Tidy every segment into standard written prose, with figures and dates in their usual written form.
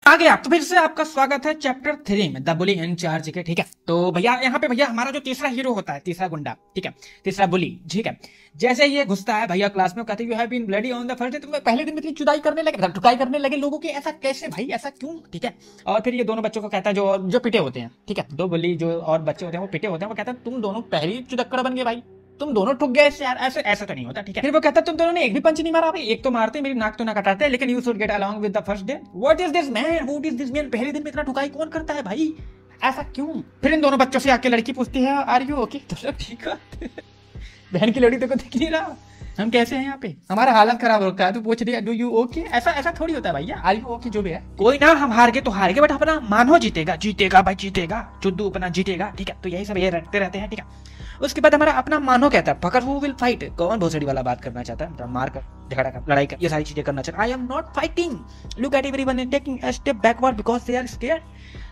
आ गया तो फिर से आपका स्वागत है चैप्टर 3 में, द बुली इन चार्ज के। ठीक है, तो भैया यहाँ पे भैया हमारा जो तीसरा हीरो होता है, तीसरा गुंडा, ठीक है, तीसरा बुली, ठीक है, जैसे ये घुसता है भैया क्लास में, कहते you have been bloody on the first day, तो पहले दिन में इतनी चुदाई करने लगे, ठुकाई करने लगे लोगों की, ऐसा कैसे भाई, ऐसा क्यों? ठीक है, और फिर ये दोनों बच्चों को कहता है, जो पिटे होते हैं, ठीक है, दो बुली जो और बच्चे होते हैं वो पिटे होते हैं, वो कहता है तुम दोनों पहली चुदक्कड़ बन गए भाई, तुम दोनों ठुक गए इससे यार, ऐसे ऐसा तो नहीं होता। ठीक है, फिर वो कहता है तुम दोनों ने एक भी पंच नहीं मारा भाई, एक तो मारते मेरी नाक तो ना कटाते, लेकिन you should get along with the first day. What is this man, what is this man, पहले दिन में इतना ठुकाई कौन करता है भाई, ऐसा क्यों? फिर इन दोनों बच्चों से आके लड़की पूछती है आर यू ओके, तो सब ठीक है। बहन की लड़ी तो दिख नहीं रहा, हम कैसे हैं यहाँ पे, हमारा हालत खराब होता है तो पूछ रही है डू यू ओके, ऐसा ऐसा थोड़ी होता है भैया, आर यू ओके जो भी है, कोई ना, हम हार गए तो हार गए, बट अपना मानो जीतेगा, जीतेगा भाई जीतेगा, चुद्दू अपना जीतेगा। ठीक है, तो यही सब ये रखते रहते हैं। ठीक है, उसके बाद हमारा अपना मानो कहता है पकड़ हु विल फाइट, कौन भोसड़ी वाला बात करना चाहता है, मार कर, झगड़ा कर, लड़ाई कर, ये सारी चीजें करना चाहता है। I am not fighting, look at everyone is taking a step backward because they are scared,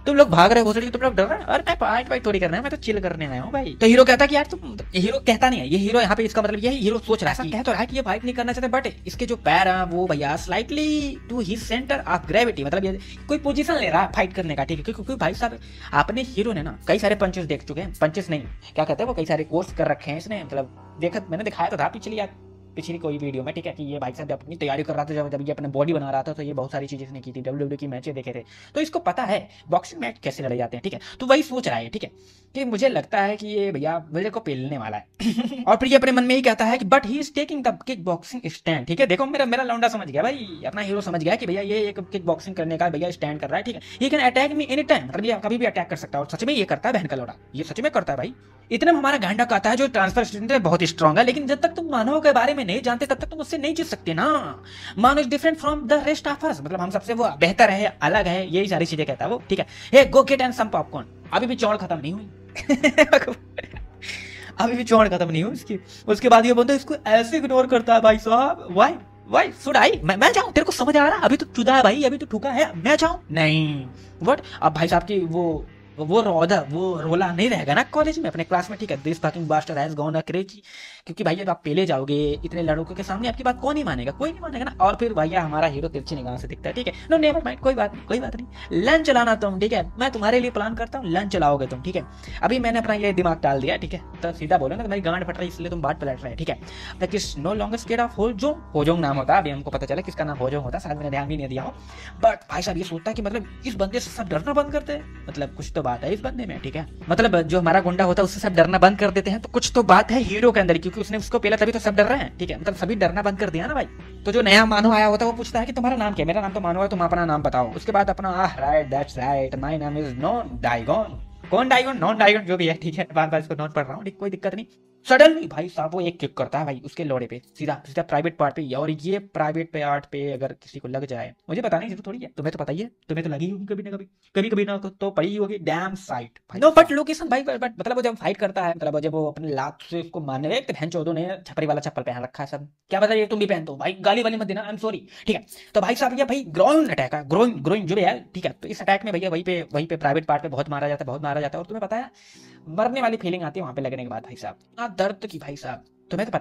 तुम लोग भाग रहे हो भोसड़ी, तुम लोग डर रहे हो, अरे मैं फाइट फाइट थोड़ी करना है, मैं तो चिल करने आया हूँ भाई। तो हीरो कहता है कि यार तुम, हीरो कहता नहीं है, ये हीरो यहाँ पे इसका मतलब यही हीरो सोच रहा है, कह तो रहा है कि ये फाइट नहीं करना चाहते, बट इसके जो पैर हैं वो भैया slightly to his centre of gravity, मतलब ये कोई पोजीशन ले रहा है फाइट करने का। ठीक है, क्योंकि भाई साहब आपने हीरो ने ना कई सारे पंचेस देख चुके हैं, पंचेस नहीं क्या कहते हैं वो, कई सारे कोर्स कर रखे हैं इसने, मतलब देखा, मैंने दिखाया तो था पिछली कोई वीडियो में। ठीक है, कि ये भाई साहब अपनी तैयारी कर रहा था, जब ये अपने बॉडी बना रहा था, तो ये बहुत सारी चीजें इसने की थी, डब्ल्यूडब्ल्यू की मैचें देखे थे, तो इसको पता है बॉक्सिंग मैच कैसे लड़े जाते हैं। ठीक है, तो वही सोच रहा है, ठीक है, कि मुझे लगता है कि ये भैया मेरे को पेलने वाला है। और फिर ये अपने मन में ही कहता है कि but he is taking the kick boxing stand. ठीक है, देखो मेरा लौंडा समझ गया भाई, अपना हीरो समझ गया कि भैया ये एक किक बॉक्सिंग करने का भैया स्टैंड कर रहा है। ठीक है, he can attack me any time, मतलब ये कभी भी अटैक कर सकता है, और सच में ये करता है बहन का लौड़ा, ये सच में करता है भाई। इतने में हमारा गांडा कहता है जो ट्रांसफर स्टूडेंट है बहुत स्ट्रॉन्ग है, लेकिन जब तक तुम मानव के बारे में नहीं जानते तब तक तुम उससे नहीं जीत सकते ना, मानो is different from the rest of us, मतलब हम सबसे वो बेहतर है, अलग है, यही सारी चीजें कहता है वो। ठीक है, hey go get and some popcorn, अभी भी चौड़ खत्म नहीं हुई। अभी भी चौड़ खत्म नहीं हुई उसकी। उसके बाद ये बंदा इसको ऐसे इग्नोर करता है भाई साहब, वाई शुड आई, मैं जाऊं, तेरे को समझ आ रहा, अभी तो चुदा है भाई, अभी तो ठुका है, मैं जाऊं नहीं, व्हाट, अब भाई साहब की वो रोला नहीं रहेगा ना कॉलेज में, अपने क्लास में। ठीक है, this fucking bastard has gone crazy, क्योंकि भैया जब आप पेले जाओगे इतने लड़कों के सामने, आपकी बात कौन ही मानेगा, कोई नहीं मानेगा ना। और फिर भैया हमारा हीरो तिरछी निगाह से दिखता है। ठीक है, नो नेवर माइंड, कोई बात नहीं, लंच चलाना तुम, ठीक है, मैं तुम्हारे लिए प्लान करता हूँ, लंच चलाओगे तुम। ठीक है, अभी मैंने अपना ये दिमाग डाल दिया। ठीक है, तो सीधा बोलो ना, तुम्हारी गांड फट रही इसलिए तुम बात पलट रहे हैं। ठीक है, that is no longer scare of होजोंग नाम होता है, अभी हमको पता चला किसका नाम होजोंग होता है, शायद मैंने ध्यान भी नहीं दिया हो, बट भाई साहब ये सोचता है कि मतलब इस बंदे से सब डरना बंद करते हैं, मतलब कुछ तो बात है इस बंदे में। ठीक है, मतलब जो हमारा गुंडा होता है उससे सब डरना बंद कर देते हैं, तो कुछ तो बात है हीरो के अंदर, क्योंकि उसने उसको पहला तभी तो सब डर रहे हैं। ठीक है, मतलब सभी डरना बंद कर दिया ना भाई। तो जो नया मानो आया होता है वो पूछता है कि तुम्हारा नाम क्या है, मेरा नाम तो मानो है, तुम अपना नाम बताओ। उसके बाद अपना right, that's right, my name is non Daigon, कौन डाइगॉन, नॉन डाइगॉन जो भी है। ठीक है, बार बार इसको नोट पढ़ रहा हूँ, कोई दिक्कत नहीं। सडनली भाई साहब वो एक किक करता है भाई उसके लोड़े पे, सीधा प्राइवेट पार्ट पे, और ये प्राइवेट पार्ट पे अगर किसी को लग जाए, मुझे पता नहीं, थोड़ी है, तुम्हें तो पता ही है, तुम्हें तो लगी होगी कभी ना कभी ना तो पड़ी होगी dam site. No but location भाई, बट मतलब वो जब फाइट करता है, मतलब जब वो अपने लात से उसको मारने लगे, बहन चौधो ने छपरी वाला चप्पल पहन रखा है, सब क्या पता ये तुम भी पहन दो भाई, गाली वाली मत देना, आई एम सॉरी। ठीक है, तो भाई साहब ये भाई ग्रोइन अटैक है, ग्रोइन जो भी है। ठीक है, तो इस अटैक में भैया वहीं पे प्राइवेट पार्ट पे बहुत मारा जाता है, और तुम्हें पता है मरने वाली फीलिंग आती है वहां पे लगने के बाद भाई साहब, दर्द की भाई साहब, तुम्हें तो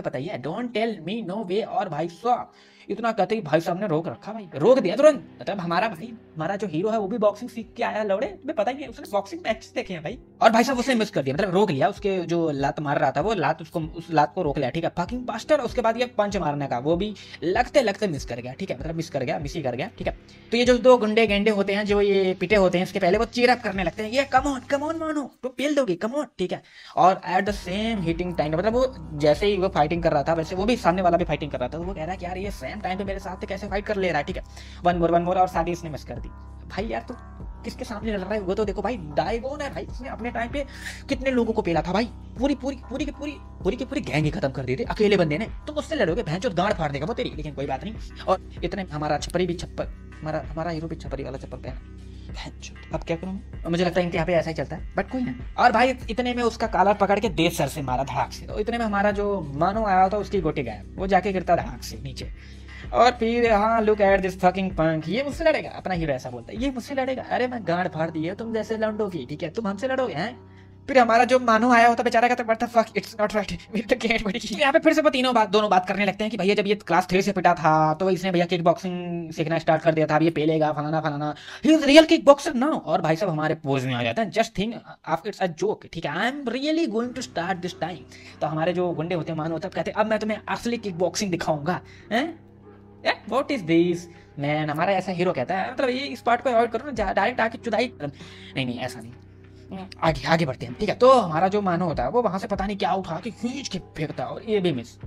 पता ही है, डोंट टेल मी नो वे। और भाई साहब इतना कहते ही भाई साहब ने रोक रखा भाई, रोक दिया तुरंत, मतलब हमारा जो हीरो है वो भी बॉक्सिंग सीख के आया लौड़े, तुम्हें पता ही है, उसने बॉक्सिंग मैच देखे हैं भाई, और भाई साहब उसने मिस कर दिया, मतलब रोक लिया, उसके जो लात मार रहा था वो लात, उस लात को रोक लिया। ठीक है, फकिंग बास्टर। उसके बाद ये पंच मारने का वो भी लगते मिस कर गया। ठीक है, मतलब मिस ही कर गया। ठीक है, तो ये जो दो गुंडे गेंडे होते हैं जो ये पिटे होते हैं, इसके पहले वो चीयर अप करने लगते हैं, ये कम ऑन मानो तो पेल दोगे, कम ऑन। ठीक है, और at the same hitting time, मतलब वो जैसे ही वो फाइटिंग कर रहा था वैसे वो भी सामने वाला भी फाइटिंग कर रहा था, तो वो कह रहा है कि यार ये सेम टाइम पे मेरे साथ कैसे फाइट कर ले रहा है। ठीक है, वन मोर, और शादी इसने मिस कर दी भाई। यार तो किसके सामने लड़ रहा है वो तो देखो भाई, डायगोन है भाई, इसने अपने टाइम पे कितने लोगों को पेला था भाई, पूरी गैंग ही खत्म कर दी थी अकेले बंदे ने, तुम उससे लड़ोगे भैंचोद गांड फाड़ देगा वो तेरी, लेकिन कोई बात नहीं। और इतने हमारा हमारा हीरो भी छपरी वाला चप्पल पहना, अब क्या करूं, मुझे लगता है इनके यहाँ पे ऐसा ही चलता है, बट कोई ना। और भाई इतने में उसका कालर पकड़ के दे सर से मारा धड़ाक से, तो इतने में हमारा जो मानो आया था उसकी गोटी गायब, वो जाके गिरता धड़ाक से नीचे। और फिर हाँ, लुक एट दिस फकिंग पंक, ये मुझसे लड़ेगा, अपना हीरो ऐसा बोलता है, ये मुझसे लड़ेगा, अरे मैं गांड फाड़ दी है तुम जैसे लौंडों की। ठीक है, तुम हमसे लड़ोगे हैं, फिर हमारा जो मानो आया होता बेचारा कहता what the fuck it's not right मेरी तो गेट बड़ी। यहाँ पे फिर से वो दोनों बात करने लगते हैं कि भैया जब ये क्लास 3 से पिटा था तो इसने भैया किक बॉक्सिंग सीखना स्टार्ट कर दिया था, अब ये पेलेगा फलाना फलाना, he is real kick boxer now. और भाई साहब हमारे पोज में आ जाता है just think after it's a joke, ठीक है, I am really going to start this time. तो हमारे जो गुंडे होते हैं मानो होता है कहते अब मैं तुम्हें असली किक बॉक्सिंग दिखाऊंगा। What is this man. हमारा ऐसा हीरो कहता है मतलब ये इस पार्ट को अवॉइड करो ना, डायरेक्ट आके चुदाई। नहीं ऐसा नहीं, आगे बढ़ते हैं, ठीक है। तो हमारा जो मानो होता है वो वहां से पता नहीं क्या उठा के खींच के फेंकता है और ये भी मिस।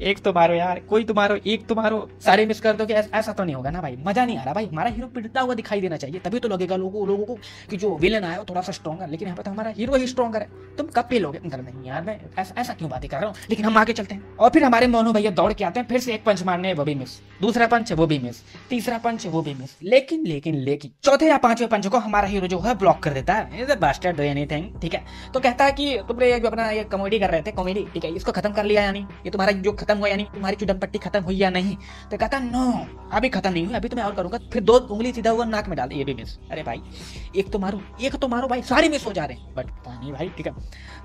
एक तो मारो यार, कोई तो मारो, एक तो मारो, सारे मिस कर दो कि ऐसा तो नहीं होगा ना भाई, मजा नहीं आ रहा भाई। हमारा हीरो पिटता हुआ दिखाई देना चाहिए तभी तो लगेगा लोगों को कि जो विलन आया वो थोड़ा सा स्ट्रॉन्गर, लेकिन यहाँ पे तो हमारा हीरो ही स्ट्रॉन्गर है। तुम कब पेलोगे? नहीं यार मैं ऐसा क्यों बातें कर रहा हूँ, लेकिन हम आगे चलते हैं। और फिर हमारे मोनू भैया दौड़ के आते हैं, फिर से एक पंच मारने वो भी मिस, दूसरा पंच वो भी मिस, तीसरा पंच वो भी मिस, लेकिन चौथे या पांचवें पंच को हमारा हीरो जो है ब्लॉक कर देता है। Is a bastard do anything, ठीक है। तो कहता है कि तुमने ये जो अपना ये कॉमेडी कर रहे थे कॉमेडी, ठीक है, इसको खत्म कर लिया यानी ये तुम्हारा जो खत्म हुआ, यानी तुम्हारी चुदन पट्टी खत्म हुई या नहीं? तो कहता नो अभी खत्म नहीं हुई, अभी तो मैं और करूंगा। फिर 2 उंगली सीधा हुआ नाक में डाल, ये भी मिस। अरे भाई एक तो मारो भाई, सारे मिस हो जा रहे हैं, बट पता नहीं भाई, ठीक है।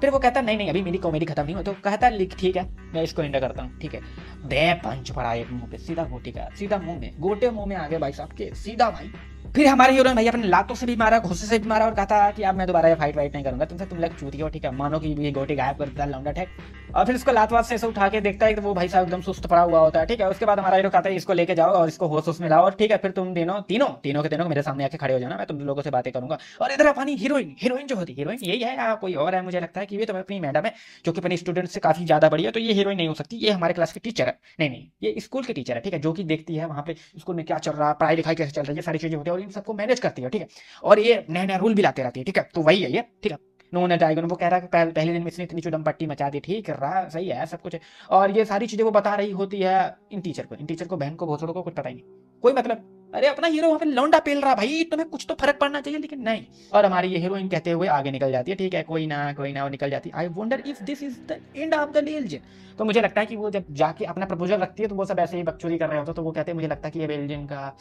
फिर वो कहता नहीं अभी मेरी कॉमेडी खत्म नहीं हुई। तो कहता ठीक है मैं इसको एंड करता हूँ, ठीक है। दे पंच पड़ा एक मुंह पे, सीधा गोटी का, सीधा मुंह में, गोटे मुंह में आ गए भाई साहब के, सीधा भाई। फिर हमारे हीरो ने भाई अपने लातों से भी मारा, घुस्से से भी मारा और कहता कि अब मैं दोबारा ये फाइट नहीं करूंगा तुमसे, तुम लोग चूतिए हो, ठीक है। मानो कि ये गोटी गायब कर देता लौंडा ठेक। और फिर उसको लात से उठा के देखता है तो वो भाई साहब एकदम सुस्त पड़ा हुआ होता है, ठीक है। उसके बाद हमारा हीरो कहता है इसको लेके जाओ और इसको होश में लाओ, और ठीक है फिर तुम तीनों के मेरे सामने आके खड़े हो जाना, मैं तुम लोगों से बातें करूंगा। और इधर अपनी हीरोइन जो होती है, हीरोइन यही है या कोई और है? मुझे लगता है कि ये तो अपनी मैडम है जो कि अपने स्टूडेंट से काफी ज्यादा बड़ी है, तो ये हीरोइन नहीं हो सकती, ये हमारे क्लास की टीचर है। नहीं ये स्कूल की टीचर है, ठीक है, जो कि देखती है वहाँ पे स्कूल में क्या चल रहा है, पढ़ाई लिखाई कैसे चल रही है, सारी चीजें होती है और इन सबको मैनेज करती है, ठीक है। और ये नया रूल भी लाते रहती है, ठीक है। तो वही है ये, ठीक है। नो ने टाइगर वो कह रहा है कि पहले दिन में इसने इतनी चुदम पट्टी मचा दी, ठीक रहा, सही है, सब कुछ है। और ये सारी चीजें वो बता रही होती है इन टीचर को बहन को भोसड़ों को कुछ पता ही नहीं, कोई मतलब। अरे अपना हीरो वहां पे लौंडा पेल रहा भाई, तुम्हें कुछ तो फर्क पड़ना चाहिए, लेकिन नहीं। और हमारी ये हीरोइन कहते हुए आगे निकल जाती है, ठीक है, कोई ना वो निकल जाती है। I wonder if this is the end of the legend. तो मुझे लगता है कि वो जब जाके अपना प्रपोजल रखती है तो वो सब ऐसे ही बकचोदी कर रहे होते, तो वो कहते हैं मुझे लगता है कि ये बेल्जियम का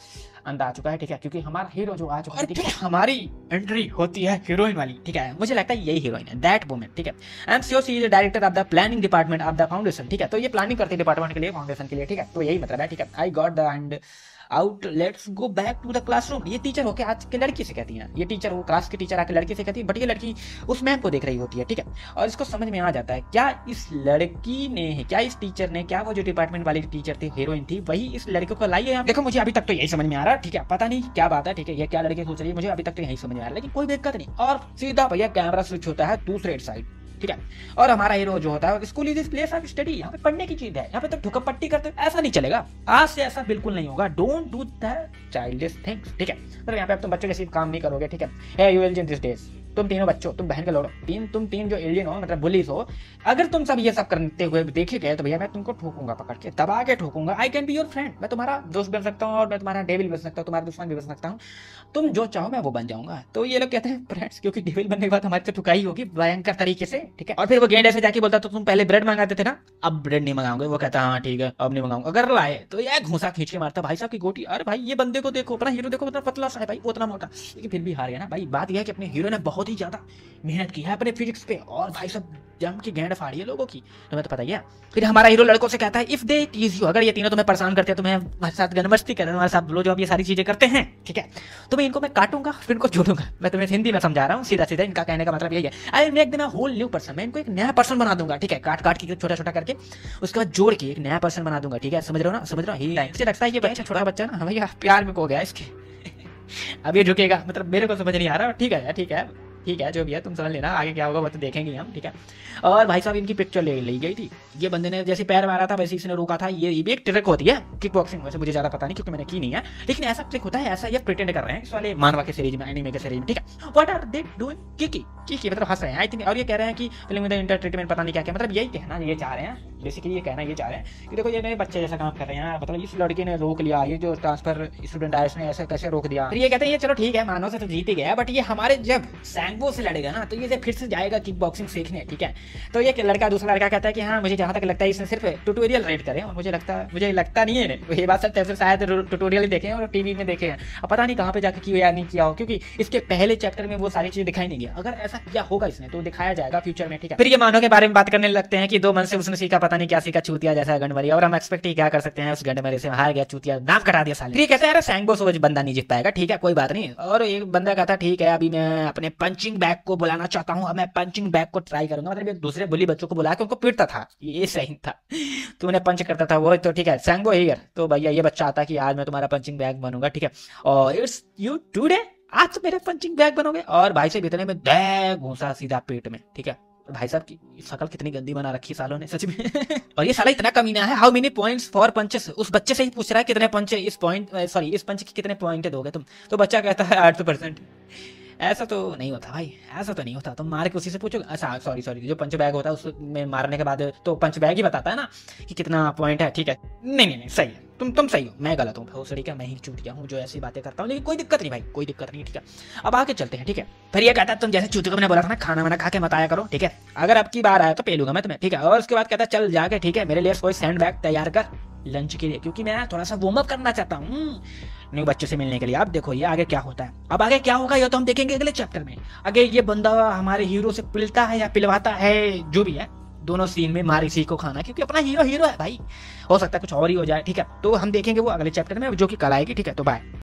अंत आ चुका है, ठीक है, क्योंकि हमारा हीरो जो आ चुका है, ठीक है, हमारी एंट्री होती है हीरोइन वाली, ठीक है। मुझे लगता है यही हीरोइन है, दैट वुमन, ठीक है। I am sure she is the director of the planning department of the foundation, ठीक है। तो ये प्लानिंग करती है डिपार्टमेंट के लिए, फाउंडेशन के लिए, ठीक है। तो यही मतलब है, ठीक है। I got the end out, let's go back to the classroom. ये टीचर होके आज के लड़की से कहती है, ये टीचर वो क्लास की टीचर आके लड़की से कहती है, बट ये लड़की उस मैम को देख रही होती है, ठीक है। और इसको समझ में आ जाता है क्या इस लड़की ने, क्या इस टीचर ने, क्या वो जो डिपार्टमेंट वाली टीचर थी, हीरोइन थी, वही इस लड़के को लाई है। देखो मुझे अभी तक तो यही समझ में आ रहा है, ठीक है, पता नहीं क्या बात है, ठीक है, ये क्या लड़की सोच रही है, मुझे अभी तक तो यही समझ में आ रहा है, लेकिन कोई दिक्कत नहीं। और सीधा भैया कैमरा स्विच होता है दूसरे साइड, ठीक है। और हमारा हीरो जो होता है, school is this place of study, यहाँ पे पढ़ने की चीज है, यहाँ पे तो ठुका पट्टी करते ऐसा नहीं चलेगा, आज से ऐसा बिल्कुल नहीं होगा। Don't do the childish things, ठीक है। मतलब यहाँ पे अब तुम बच्चों के सिर्फ काम नहीं करोगे, ठीक है। हे यू एलियन दिस डेज, तुम तीनों बच्चों, तुम बहन के लोड़ो, तुम तीन जो एलियन हो, मतलब बुलीज हो, अगर तुम सब ये सब करते हुए देखे गए तो भैया मैं तुमको ठोकूंगा, पकड़ के दबा के ठोकूंगा। I can be your friend, मैं तुम्हारा दोस्त बन सकता हूँ और मैं तुम्हारा डेविल बन सकता हूँ, तुम्हारा दुश्मन भी बन सकता हूँ, तुम जो चाहो मैं वो बन जाऊंगा। तो ये लोग कहते हैं फ्रेंड्स, क्योंकि डेविल बनने के बाद हमारी तो ठुकाई होगी भयंकर तरीके से, ठीक है। और फिर वो गेंड ऐसे जाके बोलता तो तुम पहले ब्रेड मंगाते थे ना, अब ब्रेड नहीं मंगाओगे। वो कहता हाँ ठीक है अब नहीं मंगाऊंगा। अगर लाए तो यार घूसा खींच के मारता भाई साहब की गोटी। अरे भाई ये बंदे को देखो, अपना हीरो देखो, उतना पतला सा है भाई, उतना मोटा, लेकिन फिर भी हार गया ना भाई। बात यह है कि अपने हीरो ने बहुत ही ज्यादा मेहनत की है अपने फिजिक्स पे, और भाई सब जम की गेंड फाड़ी है लोगों की, तुम्हें तो पता ही है। फिर हमारा हीरो लड़कों से कहता है इफ दे टीज यू, अगर ये तीनों तुम्हें परेशान करते हैं, तुम्हें हमारे साथ गनमस्ती करते हैं, हमारे साथ ब्लो जॉब ये सारी चीजें करते हैं, ठीक है, तो मैं इनको मैं काटूंगा फिर इनको जोड़ूंगा। मैं तुम्हें हिंदी में समझा रहा हूँ, सीधा सीधा इनका कहने का मतलब यही है, I make them a whole new person, मैं इनको एक नया पर्सन बना दूंगा, ठीक है, काट के छोटा छोटा करके उसके बाद जोड़ के एक नया पर्सन बना दूंगा, ठीक है। समझ रहे हो ना, समझ रहे हो। मुझे लगता है ये बच्चा छोटा बच्चा ना भैया प्यार में खो गया इसके अब ये झुकेगा, मतलब मेरे को समझ नहीं आ रहा, ठीक है ठीक है जो भी है तुम समझ लेना, आगे क्या होगा वो तो देखेंगे हम, ठीक है। और भाई साहब इनकी पिक्चर ले ली गई थी, ये बंदे ने जैसे पैर मारा था वैसे इसने रोका था। ये भी एक ट्रिक होती है किक बॉक्सिंग, वैसे मुझे ज्यादा पता नहीं क्योंकि मैंने की नहीं है, लेकिन ऐसा ट्रिक होता है, ऐसा ये प्रिटेंड कर रहे हैं इस वाले मानवा के सीरीज में, एनीमे के सीरीज में, ठीक है। What are they doing? किकी की मतलब हंस रहे हैं आई थिंक। और ये कह रहे हैं कि फिल्म विद इंटर ट्रीटमेंट पता नहीं क्या क्या, मतलब यही कहना ये चाह रहे हैं बेसिकली, ये कहना ये चाह रहे हैं कि देखो ये नए बच्चे जैसा काम कर रहे हैं, मतलब इस लड़के ने रोक लिया, ये जो ट्रांसफर स्टूडेंट आया इसने ऐसे कैसे रोक दिया। फिर ये कहते हैं ये चलो ठीक है मानो से तो जीत ही गया, बट ये हमारे जब सैंगो से लड़ेगा ना तो ये फिर से जाएगा किक बॉक्सिंग सीखने, ठीक है। तो ये लड़का दूसरा लड़का कहता है कि हाँ मुझे जहाँ तक लगता है इसने सिर्फ ट्यूटोरियल रेड करे, और मुझे लगता नहीं है ये बात सच है, शायद ट्यूटोरियल देखे और टीवी में देखे हैं, अब पता नहीं कहाँ पे जाके किया या नहीं किया हो, क्योंकि इसके पहले चैप्टर में वो सारी चीजें दिखाई नहीं गया। अगर ऐसा किया होगा इसने तो दिखाया जाएगा फ्यूचर में, ठीक है। फिर ये मानो के बारे में बात करने लगते हैं कि 2 मंथ से उसने सीखा पता नहीं क्या सीखा, चूतिया जैसा गंडमरी, और हम एक्सपेक्ट ही क्या कर सकते हैं, उस गंडमरी से हार गया, चूतिया नाम कटा दिया साले। फिर कहते हैं यार सैंगो सोच बंदा नहीं जीत पाएगा, ठीक है कोई बात नहीं। और एक बंदा कहता ठीक है अभी मैं अपने पंचिंग बैग को बुलाना चाहता हूँ, अब मैं पंचिंग बैग को ट्राई करूंगा, मतलब एक दूसरे बुली बच्चों को बुला के उनको पीटता था, ये सही था, तो उन्हें पंच करता था वो, तो ठीक है सैंगो हियर। तो भैया ये बच्चा आता कि आज मैं तुम्हारा पंचिंग बैग बनूंगा, ठीक है, और इट्स यू टुडे, आज तो मेरे पंचिंग बैग बनोगे। और भाई से इतने में दे घूसा सीधा पेट में, ठीक है। भाई साहब की शक्ल कितनी गंदी बना रखी सालों ने सच में और ये साला इतना कमीना है, how many points for punches, उस बच्चे से ही पूछ रहा है कितने पंच इस पॉइंट, सॉरी इस पंच के कितने पॉइंट दोगे तुम, तो बच्चा कहता है 8%। ऐसा तो नहीं होता भाई, ऐसा तो नहीं होता, तुम मार के उसी से पूछो। अच्छा सॉरी जो पंच बैग होता है उसमें मारने के बाद तो पंच बैग ही बताता है ना कि कितना पॉइंट है, ठीक है। नहीं सही है, तुम सही हो, मैं गलत हूँ भोसड़ी का, मैं ही चूतिया हूँ जो ऐसी बातें करता हूँ, लेकिन कोई दिक्कत नहीं भाई, कोई दिक्कत नहीं, ठीक है। अब आगे चलते हैं, ठीक है। फिर ये कहता है तुम जैसे चूतिया को मैंने बोला था ना खाना वाना खा के मत आया करो, ठीक है, अगर अब की बार आया तो पेलूंगा मैं तुम्हें, ठीक है। और उसके बाद कहता है चल जाके ठीक है मेरे लिए कोई सैंड बैग तैयार कर लंच के लिए, क्योंकि मैं थोड़ा सा वार्म अप करना चाहता हूँ न्यू बच्चों से मिलने के लिए। अब देखो ये आगे क्या होता है, अब आगे क्या होगा ये तो हम देखेंगे अगले चैप्टर में। आगे ये बंदा हमारे हीरो से पिलता है या पिलवाता है, जो भी है, दोनों सीन में मार इसी को खाना, क्योंकि अपना हीरो है भाई, हो सकता है कुछ और ही हो जाए, ठीक है। तो हम देखेंगे वो अगले चैप्टर में जो कि कल आएगी, ठीक है। तो बाय।